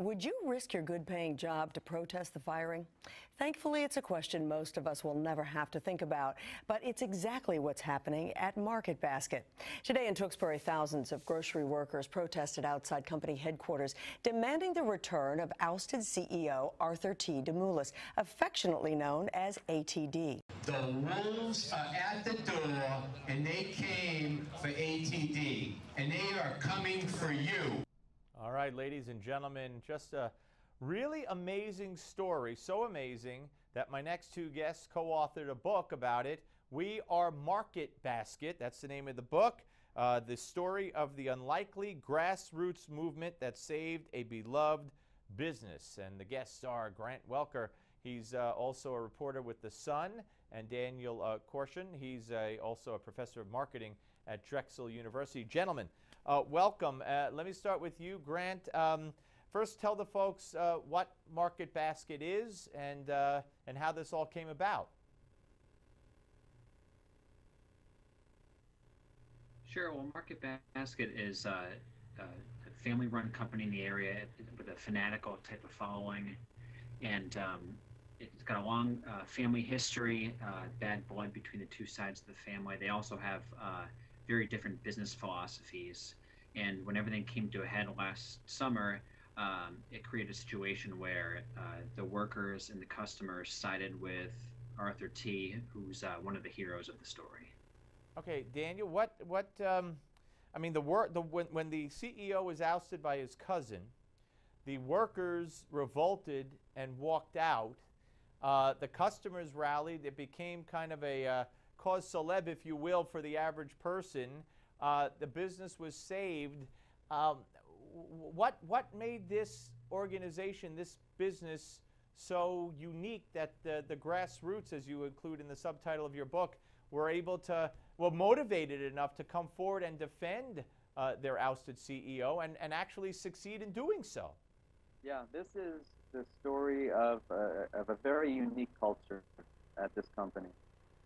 Would you risk your good-paying job to protest the firing? Thankfully, it's a question most of us will never have to think about, but it's exactly what's happening at Market Basket. Today in Tewksbury, thousands of grocery workers protested outside company headquarters, demanding the return of ousted CEO Arthur T. DeMoulis, affectionately known as ATD. The wolves are at the door, and they came for ATD, and they are coming for you. All right, ladies and gentlemen, just a really amazing story. So amazing that my next two guests co-authored a book about it. We Are Market Basket. That's the name of the book. The story of the unlikely grassroots movement that saved a beloved business. And the guests are Grant Welker. He's also a reporter with The Sun, and Daniel Korschun. He's also a professor of marketing at Drexel University. Gentlemen, welcome. Let me start with you, Grant. First, tell the folks what Market Basket is and how this all came about. Sure. Well, Market Basket is a family-run company in the area with a fanatical type of following, and it's got a long family history, bad blood between the two sides of the family. They also have very different business philosophies, and when everything came to a head last summer, it created a situation where the workers and the customers sided with Arthur T., who's one of the heroes of the story. Okay, Daniel, I mean, when the CEO was ousted by his cousin, the workers revolted and walked out. The customers rallied. It became kind of a cause célèbre, if you will, for the average person. The business was saved. What made this organization, this business, so unique that the grassroots, as you include in the subtitle of your book, were able to, well, motivated enough to come forward and defend their ousted CEO and actually succeed in doing so? Yeah, this is the story of a very unique culture at this company.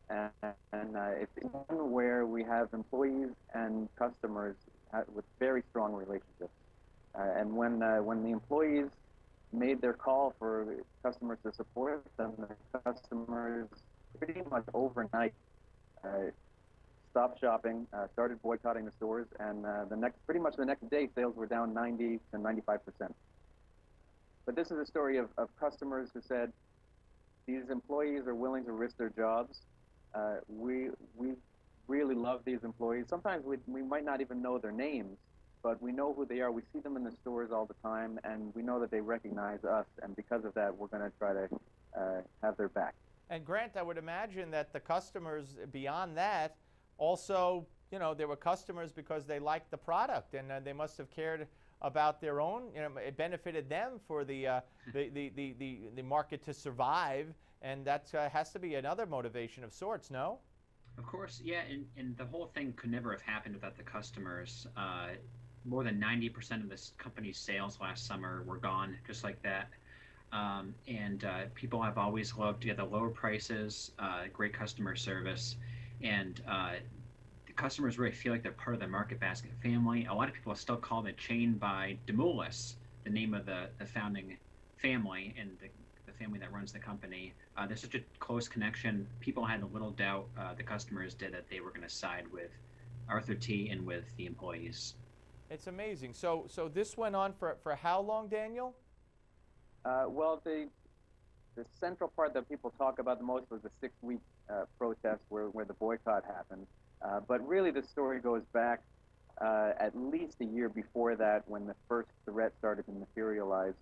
And it's one where we have employees and customers with very strong relationships. And when the employees made their call for customers to support them, the customers pretty much overnight stopped shopping, started boycotting the stores, and pretty much the next day, sales were down 90 to 95%. But this is a story of customers who said, these employees are willing to risk their jobs. We really love these employees. Sometimes we might not even know their names, but we know who they are. We see them in the stores all the time, and we know that they recognize us, and because of that, we're going to try to have their back. And Grant, I would imagine that the customers, beyond that, also, you know, they were customers because they liked the product, and they must have cared about their own, you know, it benefited them for the market to survive, and that has to be another motivation of sorts, no? Of course, yeah, and the whole thing could never have happened without the customers. More than 90% of this company's sales last summer were gone, just like that. And people have always loved to get the lower prices, great customer service, and the customers really feel like they're part of the Market Basket family. A lot of people still call the chain by DeMoulis, the name of the founding family and the family that runs the company. There's such a close connection. People had a little doubt, the customers did, that they were going to side with Arthur T. and with the employees. It's amazing. So this went on for how long, Daniel? Well, the central part that people talk about the most was the 6-week protest where the boycott happened. But really the story goes back at least a year before that, when the first threat started to materialize,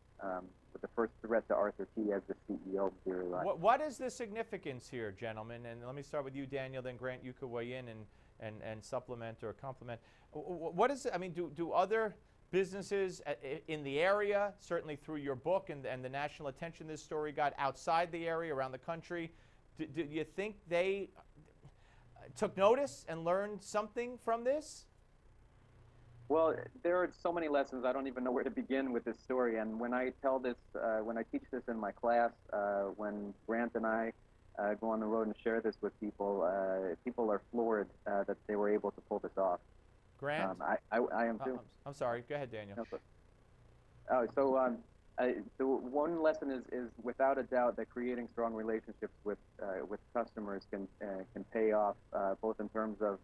with the first threat to Arthur T. as the CEO materialized. What is the significance here, gentlemen? And let me start with you, Daniel, then Grant, you could weigh in and supplement or complement. What is, I mean, do other businesses in the area, certainly through your book and the national attention this story got outside the area, around the country, do you think they took notice and learned something from this? Well, there are so many lessons. I don't even know where to begin with this story. And when I tell this, when I teach this in my class, when Grant and I go on the road and share this with people, people are floored that they were able to pull this off. Grant? I am too. I'm sorry. Go ahead, Daniel. No, so The one lesson is without a doubt that creating strong relationships with customers can pay off both in terms of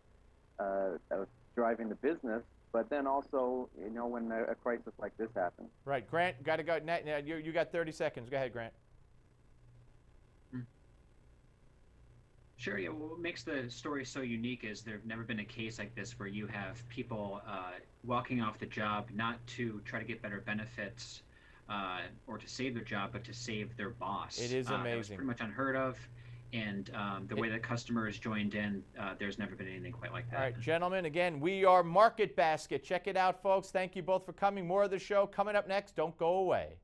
driving the business, but then also, you know, when a crisis like this happens. Right, Grant, got to go. You got 30 seconds. Go ahead, Grant. Sure. Yeah. What makes the story so unique is there's never been a case like this where you have people walking off the job not to try to get better benefits or to save their job, but to save their boss. It is amazing. That was pretty much unheard of. And the way that customers joined in, there's never been anything quite like that. All right, gentlemen, again, we are Market Basket. Check it out, folks. Thank you both for coming. More of the show coming up next. Don't go away.